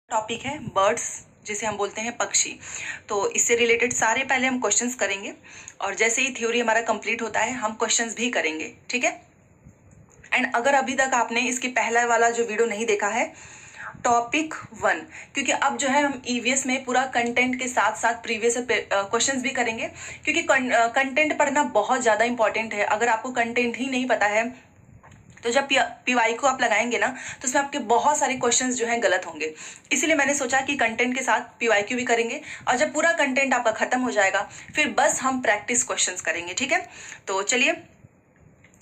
Topic है birds, जिसे हम बोलते हैं पक्षी। तो इससे रिलेटेड सारे पहले हम क्वेश्चंस करेंगे और जैसे ही थ्योरी हमारा कंप्लीट होता है हम क्वेश्चंस भी करेंगे, ठीक है। एंड अगर अभी तक आपने इसकी पहला वाला जो वीडियो नहीं देखा है टॉपिक 1, क्योंकि अब जो है हम ईवीएस में पूरा कंटेंट के साथ साथ प्रीवियस क्वेश्चंस भी करेंगे, क्योंकि कंटेंट पढ़ना बहुत ज़्यादा इंपॉर्टेंट है। अगर आपको कंटेंट ही नहीं पता है तो जब पीवाई को आप लगाएंगे ना तो उसमें आपके बहुत सारे क्वेश्चंस जो हैं गलत होंगे। इसीलिए मैंने सोचा कि कंटेंट के साथ पीवाईक्यू भी करेंगे और जब पूरा कंटेंट आपका खत्म हो जाएगा फिर बस हम प्रैक्टिस क्वेश्चंस करेंगे, ठीक है। तो चलिए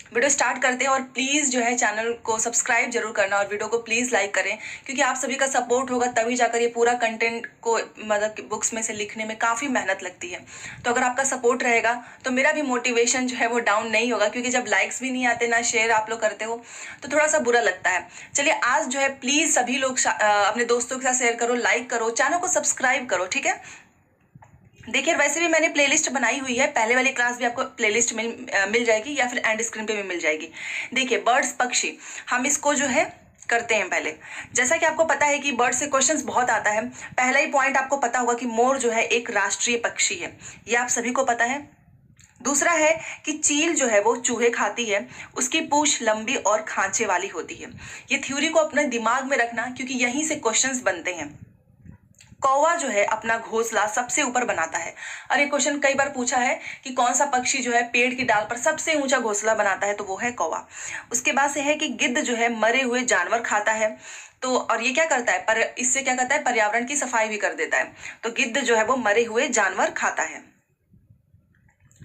वीडियो स्टार्ट करते हैं और प्लीज़ जो है चैनल को सब्सक्राइब जरूर करना और वीडियो को प्लीज़ लाइक करें, क्योंकि आप सभी का सपोर्ट होगा तभी जाकर ये पूरा कंटेंट को मतलब बुक्स में से लिखने में काफ़ी मेहनत लगती है। तो अगर आपका सपोर्ट रहेगा तो मेरा भी मोटिवेशन जो है वो डाउन नहीं होगा, क्योंकि जब लाइक्स भी नहीं आते ना शेयर आप लोग करते हो तो थोड़ा सा बुरा लगता है। चलिए आज जो है प्लीज़ सभी लोग अपने दोस्तों के साथ शेयर करो, लाइक करो, चैनल को सब्सक्राइब करो, ठीक है। देखिए वैसे भी मैंने प्लेलिस्ट बनाई हुई है, पहले वाली क्लास भी आपको प्लेलिस्ट मिल जाएगी या फिर एंड स्क्रीन पे भी मिल जाएगी। देखिए बर्ड्स पक्षी, हम इसको जो है करते हैं पहले। जैसा कि आपको पता है कि बर्ड से क्वेश्चंस बहुत आता है। पहला ही पॉइंट आपको पता होगा कि मोर जो है एक राष्ट्रीय पक्षी है, ये आप सभी को पता है। दूसरा है कि चील जो है वो चूहे खाती है, उसकी पूंछ लंबी और खांचे वाली होती है। ये थ्योरी को अपने दिमाग में रखना, क्योंकि यहीं से क्वेश्चंस बनते हैं। कौवा जो है अपना घोंसला सबसे ऊपर बनाता है। और ये क्वेश्चन कई बार पूछा है कि कौन सा पक्षी जो है पेड़ की डाल पर सबसे ऊंचा घोंसला बनाता है, तो वो है कौवा। उसके बाद से है कि गिद्ध जो है मरे हुए जानवर खाता है। तो और ये क्या करता है, पर इससे क्या करता है, पर्यावरण की सफाई भी कर देता है। तो गिद्ध जो है वो मरे हुए जानवर खाता है।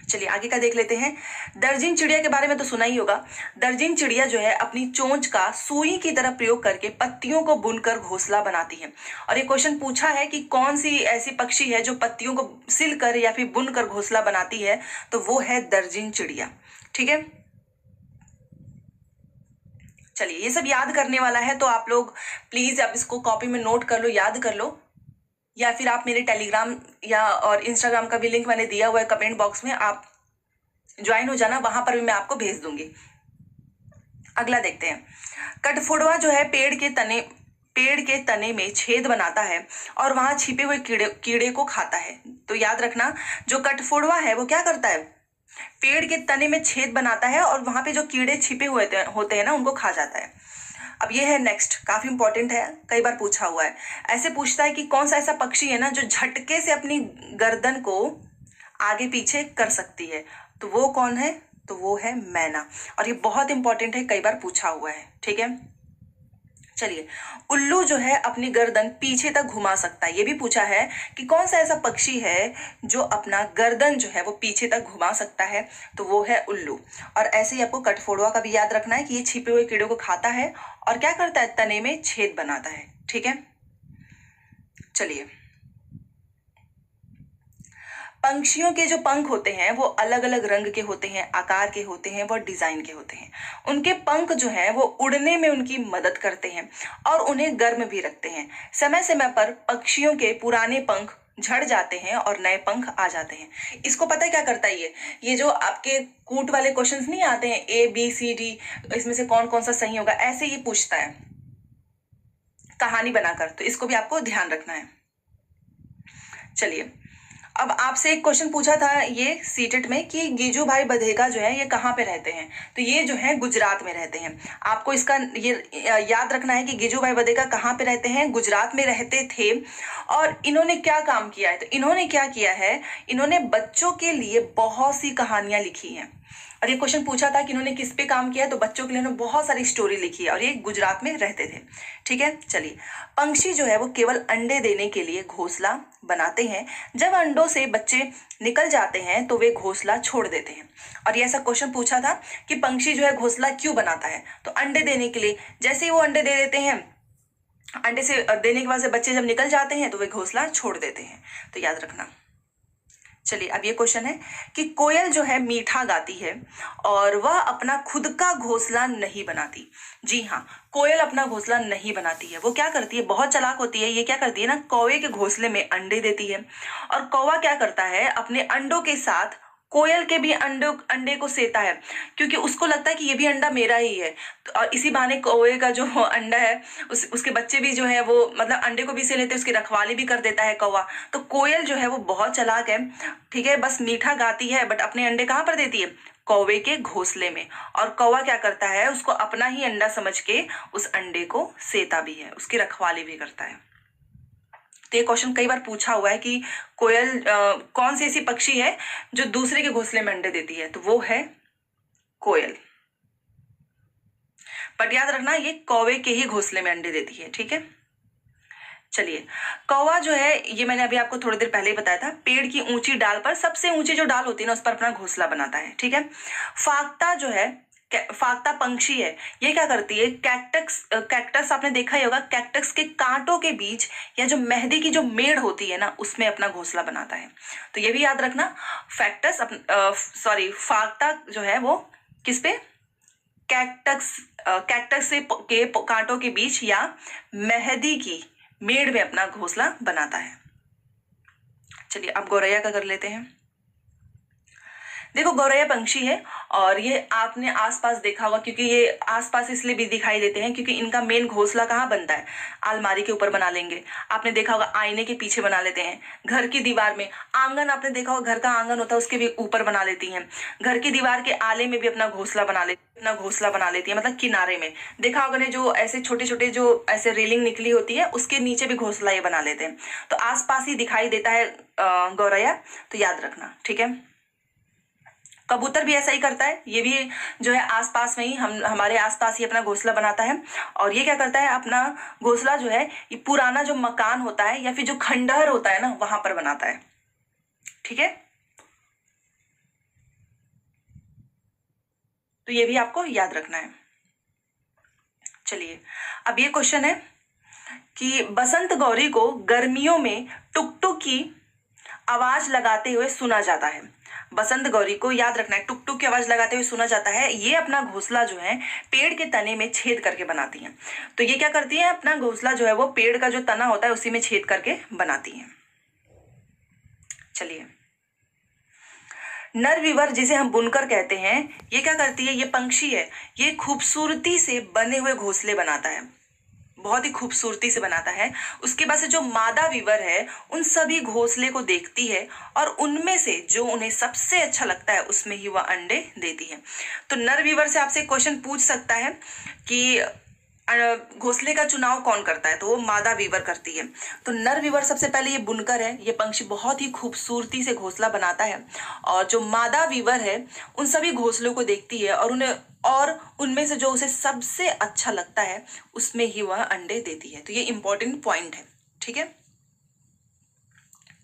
चलिए आगे का देख लेते हैं। दर्जिन चिड़िया के बारे में तो सुना ही होगा। दर्जिन चिड़िया जो है अपनी चोंच का सुई की तरह प्रयोग करके पत्तियों को बुनकर घोंसला बनाती है। और ये क्वेश्चन पूछा है कि कौन सी ऐसी पक्षी है जो पत्तियों को सिलकर या फिर बुनकर घोंसला बनाती है, तो वो है दर्जिन चिड़िया, ठीक है। चलिए ये सब याद करने वाला है, तो आप लोग प्लीज आप इसको कॉपी में नोट कर लो, याद कर लो, या फिर आप मेरे टेलीग्राम या और इंस्टाग्राम का भी लिंक मैंने दिया हुआ है कमेंट बॉक्स में, आप ज्वाइन हो जाना, वहां पर भी मैं आपको भेज दूंगी। अगला देखते हैं। कठफोड़वा जो है पेड़ के तने में छेद बनाता है और वहां छिपे हुए कीड़े को खाता है। तो याद रखना, जो कठफोड़वा है वो क्या करता है, पेड़ के तने में छेद बनाता है और वहां पे जो कीड़े छिपे हुए होते हैं ना उनको खा जाता है। अब ये है नेक्स्ट, काफी इंपॉर्टेंट है, कई बार पूछा हुआ है। ऐसे पूछता है कि कौन सा ऐसा पक्षी है ना जो झटके से अपनी गर्दन को आगे पीछे कर सकती है, तो वो कौन है, तो वो है मैना। और ये बहुत इंपॉर्टेंट है, कई बार पूछा हुआ है, ठीक है। चलिए उल्लू जो है अपनी गर्दन पीछे तक घुमा सकता है, ये भी पूछा है कि कौन सा ऐसा पक्षी है जो अपना गर्दन जो है वो पीछे तक घुमा सकता है, तो वो है उल्लू। और ऐसे ही आपको कठफोड़वा का भी याद रखना है कि ये छिपे हुए कीड़ों को खाता है और क्या करता है, तने में छेद बनाता है, ठीक है। चलिए पंछियों के जो पंख होते हैं वो अलग अलग रंग के होते हैं, आकार के होते हैं, वो डिजाइन के होते हैं। उनके पंख जो हैं वो उड़ने में उनकी मदद करते हैं और उन्हें गर्म भी रखते हैं। समय समय पर पक्षियों के पुराने पंख झड़ जाते हैं और नए पंख आ जाते हैं। इसको पता है क्या करता है, ये जो आपके कूट वाले क्वेश्चंस नहीं आते हैं ABCD, इसमें से कौन कौन सा सही होगा, ऐसे ये पूछता है कहानी बनाकर, तो इसको भी आपको ध्यान रखना है। चलिए अब आपसे एक क्वेश्चन पूछा था ये सीटेट में कि गिजू भाई बधेगा जो है ये कहाँ पे रहते हैं, तो ये जो है गुजरात में रहते हैं। आपको इसका ये याद रखना है कि गिजू भाई बधेगा कहाँ पे रहते हैं, गुजरात में रहते थे। और इन्होंने क्या काम किया है, तो इन्होंने क्या किया है, इन्होंने बच्चों के लिए बहुत सी कहानियां लिखी हैं। और ये क्वेश्चन पूछा था कि इन्होंने किस पे काम किया है, तो बच्चों के लिए इन्होंने बहुत सारी स्टोरी लिखी है और ये गुजरात में रहते थे, ठीक है। चलिए पंछी जो है वो केवल अंडे देने के लिए घोंसला बनाते हैं। जब अंडों से बच्चे निकल जाते हैं तो वे घोंसला छोड़ देते हैं। और ये ऐसा क्वेश्चन पूछा था कि पंछी जो है घोंसला क्यों बनाता है, तो अंडे देने के लिए। जैसे ही वो अंडे दे देते हैं, अंडे से देने के बाद से बच्चे जब निकल जाते हैं तो वे घोंसला छोड़ देते हैं, तो याद रखना। चलिए अब ये क्वेश्चन है कि कोयल जो है मीठा गाती है और वह अपना खुद का घोंसला नहीं बनाती। जी हाँ, कोयल अपना घोंसला नहीं बनाती है, वो क्या करती है, बहुत चालाक होती है। ये क्या करती है ना, कौवे के घोंसले में अंडे देती है और कौवा क्या करता है, अपने अंडों के साथ कोयल के भी अंडे को सेता है, क्योंकि उसको लगता है कि ये भी अंडा मेरा ही है। तो और इसी बहाने कौवे का जो अंडा है उसके बच्चे भी जो है वो मतलब अंडे को भी से लेते हैं, उसकी रखवाली भी कर देता है कौवा। तो कोयल जो है वो बहुत चालाक है, ठीक है, बस मीठा गाती है बट अपने अंडे कहाँ पर देती है, कौवे के घोंसले में। और कौवा क्या करता है, उसको अपना ही अंडा समझ के उस अंडे को सेता भी है, उसकी रखवाली भी करता है। तो ये क्वेश्चन कई बार पूछा हुआ है कि कोयल कौन सी ऐसी पक्षी है जो दूसरे के घोंसले में अंडे देती है, तो वो है कोयल। बट याद रखना ये कौवे के ही घोंसले में अंडे देती है, ठीक है। चलिए, कौवा जो है ये मैंने अभी आपको थोड़ी देर पहले ही बताया था, पेड़ की ऊंची डाल पर, सबसे ऊंची जो डाल होती है ना उस पर अपना घोंसला बनाता है, ठीक है। फाख्ता जो है, फाख्ता पंक्षी है, ये क्या करती है, कैक्टस आपने देखा ही होगा, कैक्टस के कांटों के बीच या जो मेहंदी की जो मेड़ होती है ना उसमें अपना घोंसला बनाता है। तो ये भी याद रखना, फाख्ता जो है वो किस पे, कैक्टस के कांटों के बीच या मेहंदी की मेड़ में अपना घोंसला बनाता है। चलिए अब गौरैया का कर लेते हैं। देखो गौरैया पंक्षी है और ये आपने आसपास देखा होगा, क्योंकि ये आसपास इसलिए भी दिखाई देते हैं क्योंकि इनका मेन घोंसला कहाँ बनता है, अलमारी के ऊपर बना लेंगे, आपने देखा होगा आईने के पीछे बना लेते हैं, घर की दीवार में, आंगन आपने देखा होगा घर का आंगन होता है उसके भी ऊपर बना लेती हैं, घर की दीवार के आले में भी अपना घोंसला बना लेती है, मतलब किनारे में देखा होगा ने जो ऐसे छोटे छोटे जो ऐसे रेलिंग निकली होती है उसके नीचे भी घोंसला ये बना लेते हैं। तो आसपास ही दिखाई देता है गौरैया, तो याद रखना, ठीक है। कबूतर भी ऐसा ही करता है, ये भी जो है आसपास में ही हमारे आसपास ही अपना घोंसला बनाता है। और ये क्या करता है, अपना घोंसला जो है ये पुराना जो मकान होता है या फिर जो खंडहर होता है ना वहां पर बनाता है, ठीक है। तो ये भी आपको याद रखना है। चलिए अब ये क्वेश्चन है कि बसंत गौरी को गर्मियों में टुक टुक की आवाज लगाते हुए सुना जाता है। बसंत गौरी को याद रखना है, टुक टुक की आवाज लगाते हुए सुना जाता है। ये अपना घोंसला जो है पेड़ के तने में छेद करके बनाती हैं। तो ये क्या करती है, अपना घोंसला जो है वो पेड़ का जो तना होता है उसी में छेद करके बनाती हैं। चलिए, नर विवर जिसे हम बुनकर कहते हैं, ये क्या करती है, ये पंक्षी है, ये खूबसूरती से बने हुए घोंसले बनाता है, बहुत ही खूबसूरती से बनाता है। उसके बाद से जो मादा वीवर है उन सभी घोंसले को देखती है और उनमें से जो उन्हें सबसे अच्छा लगता है उसमें ही वह अंडे देती है। तो नर वीवर से आपसे क्वेश्चन पूछ सकता है कि घोंसले का चुनाव कौन करता है, तो वो मादा वीवर करती है। तो नर वीवर सबसे पहले ये बुनकर है, ये पंक्षी बहुत ही खूबसूरती से घोंसला बनाता है और जो मादा वीवर है उन सभी घोंसलों को देखती है और उनमें से जो उसे सबसे अच्छा लगता है उसमें ही वह अंडे देती है। तो ये इंपॉर्टेंट पॉइंट है, ठीक है।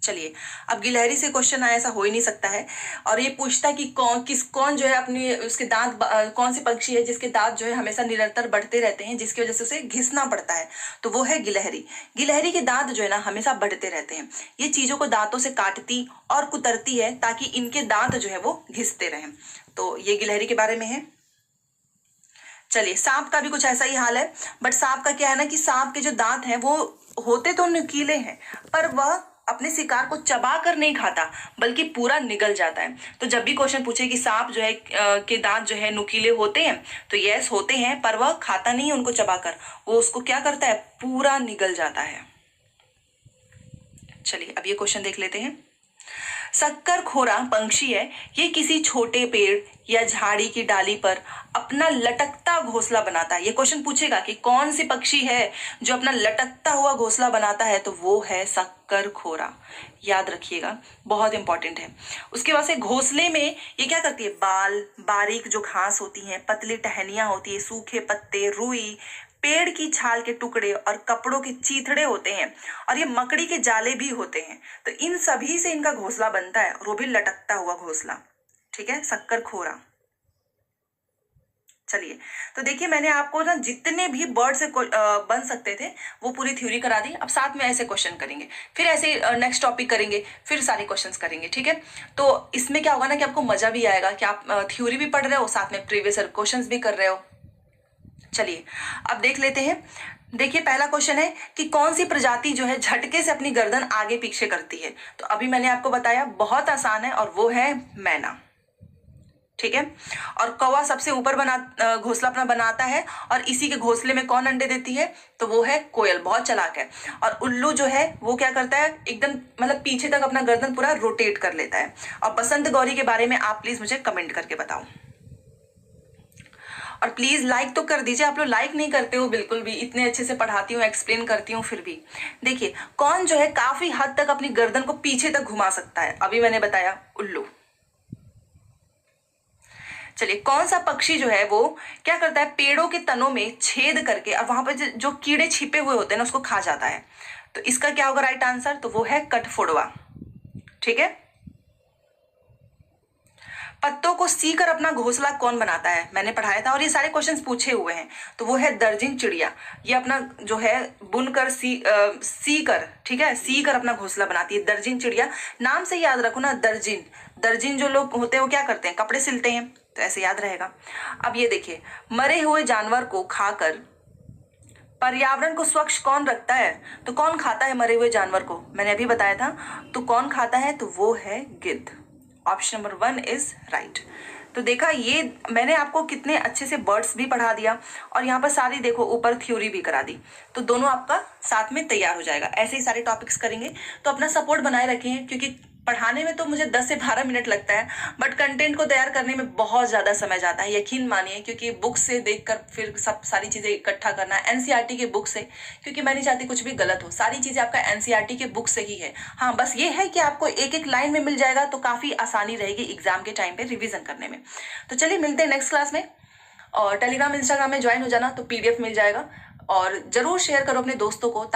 चलिए, अब गिलहरी से क्वेश्चन आया ऐसा हो ही नहीं सकता है और ये पूछता है कि कौन जो है अपनी उसके दांत कौन सी पक्षी है जिसके दांत जो है हमेशा निरंतर बढ़ते रहते हैं, जिसकी वजह से उसे घिसना पड़ता है, तो वो है गिलहरी। गिलहरी के दांत जो है ना हमेशा बढ़ते रहते हैं, ये चीजों को दांतों से काटती और कुतरती है ताकि इनके दांत जो है वो घिसते रहें। तो ये गिलहरी के बारे में है। चलिए, सांप का भी कुछ ऐसा ही हाल है, बट सांप का क्या है ना कि सांप के जो दांत हैं वो होते तो नुकीले हैं पर वह अपने शिकार को चबा कर नहीं खाता बल्कि पूरा निगल जाता है। तो जब भी क्वेश्चन पूछे कि सांप जो है के दांत जो है नुकीले होते हैं, तो यस होते हैं, पर वह खाता नहीं है उनको चबाकर, वो उसको क्या करता है, पूरा निगल जाता है। चलिए अब ये क्वेश्चन देख लेते हैं। शक्कर खोरा पंक्षी है, ये किसी छोटे पेड़ या झाड़ी की डाली पर अपना लटकता घोंसला बनाता है। ये क्वेश्चन पूछेगा कि कौन सी पक्षी है जो अपना लटकता हुआ घोंसला बनाता है, तो वो है शक्कर खोरा, याद रखिएगा, बहुत इंपॉर्टेंट है। उसके बाद से घोंसले में ये क्या करती है, बाल, बारीक जो घास होती है, पतली टहनियां होती है, सूखे पत्ते, रुई, पेड़ की छाल के टुकड़े और कपड़ों के चीथड़े होते हैं और ये मकड़ी के जाले भी होते हैं। तो इन सभी से इनका घोंसला बनता है और वो भी लटकता हुआ घोंसला, ठीक है, शक्कर खोरा। चलिए, तो देखिए मैंने आपको ना जितने भी बर्ड से बन सकते थे वो पूरी थ्योरी करा दी। अब साथ में ऐसे क्वेश्चन करेंगे, फिर ऐसे नेक्स्ट टॉपिक करेंगे, फिर सारे क्वेश्चंस करेंगे, ठीक है। तो इसमें क्या होगा ना कि आपको मजा भी आएगा कि आप थ्योरी भी पढ़ रहे हो, साथ में प्रीवियस क्वेश्चंस भी कर रहे हो। चलिए अब देख लेते हैं देखिए पहला क्वेश्चन है कि कौन सी प्रजाति जो है झटके से अपनी गर्दन आगे पीछे करती है। तो अभी मैंने आपको बताया बहुत आसान है और वो है मैना। ठीक है। और कौवा सबसे ऊपर घोंसला अपना बनाता है और इसी के घोंसले में कौन अंडे देती है, तो वो है कोयल, बहुत चालाक है। और उल्लू जो है वो क्या करता है, एकदम मतलब पीछे तक अपना गर्दन पूरा रोटेट कर लेता है। और बसंत गौरी के बारे में आप प्लीज मुझे कमेंट करके बताओ। और प्लीज लाइक तो कर दीजिए, आप लोग लाइक नहीं करते हो बिल्कुल भी, इतने अच्छे से पढ़ाती हूँ, एक्सप्लेन करती हूँ फिर भी। देखिए कौन जो है काफी हद तक अपनी गर्दन को पीछे तक घुमा सकता है, अभी मैंने बताया उल्लू। चलिए कौन सा पक्षी जो है वो क्या करता है, पेड़ों के तनों में छेद करके और वहां पर जो कीड़े छिपे हुए होते हैं ना उसको खा जाता है। तो इसका क्या होगा राइट आंसर, तो वो है कठफोड़वा। ठीक है। पत्तों को सीकर अपना घोंसला कौन बनाता है, मैंने पढ़ाया था और ये सारे क्वेश्चंस पूछे हुए हैं। तो वो है दर्जिन चिड़िया। ये अपना जो है बुनकर सीकर, ठीक है, सीकर अपना घोंसला बनाती है दर्जिन चिड़िया। नाम से याद रखो ना, दर्जिन। दर्जिन जो लोग होते हैं वो क्या करते हैं, कपड़े सिलते हैं, तो ऐसे याद रहेगा। अब ये देखिए, मरे हुए जानवर को खाकर पर्यावरण को स्वच्छ कौन रखता है, तो कौन खाता है मरे हुए जानवर को, मैंने अभी बताया था। तो कौन खाता है, तो वो है गिद्ध। Option number 1 is right. तो देखा, ये मैंने आपको कितने अच्छे से बर्ड्स भी पढ़ा दिया और यहाँ पर सारी देखो ऊपर थ्योरी भी करा दी। तो दोनों आपका साथ में तैयार हो जाएगा। ऐसे ही सारे टॉपिक्स करेंगे। तो अपना सपोर्ट बनाए रखें, क्योंकि पढ़ाने में तो मुझे 10 से 12 मिनट लगता है, बट कंटेंट को तैयार करने में बहुत ज़्यादा समय जाता है, यकीन मानिए। क्योंकि बुक से देखकर फिर सब सारी चीज़ें इकट्ठा करना, एनसीईआरटी के बुक से, क्योंकि मैं नहीं चाहती कुछ भी गलत हो, सारी चीज़ें आपका एनसीईआरटी के बुक से ही है। हाँ बस ये है कि आपको एक एक लाइन में मिल जाएगा, तो काफ़ी आसानी रहेगी एग्जाम के टाइम पर रिविजन करने में। तो चलिए मिलते हैं नेक्स्ट क्लास में। और टेलीग्राम इंस्टाग्राम में ज्वाइन हो जाना, तो PDF मिल जाएगा। और जरूर शेयर करो अपने दोस्तों को, ताकि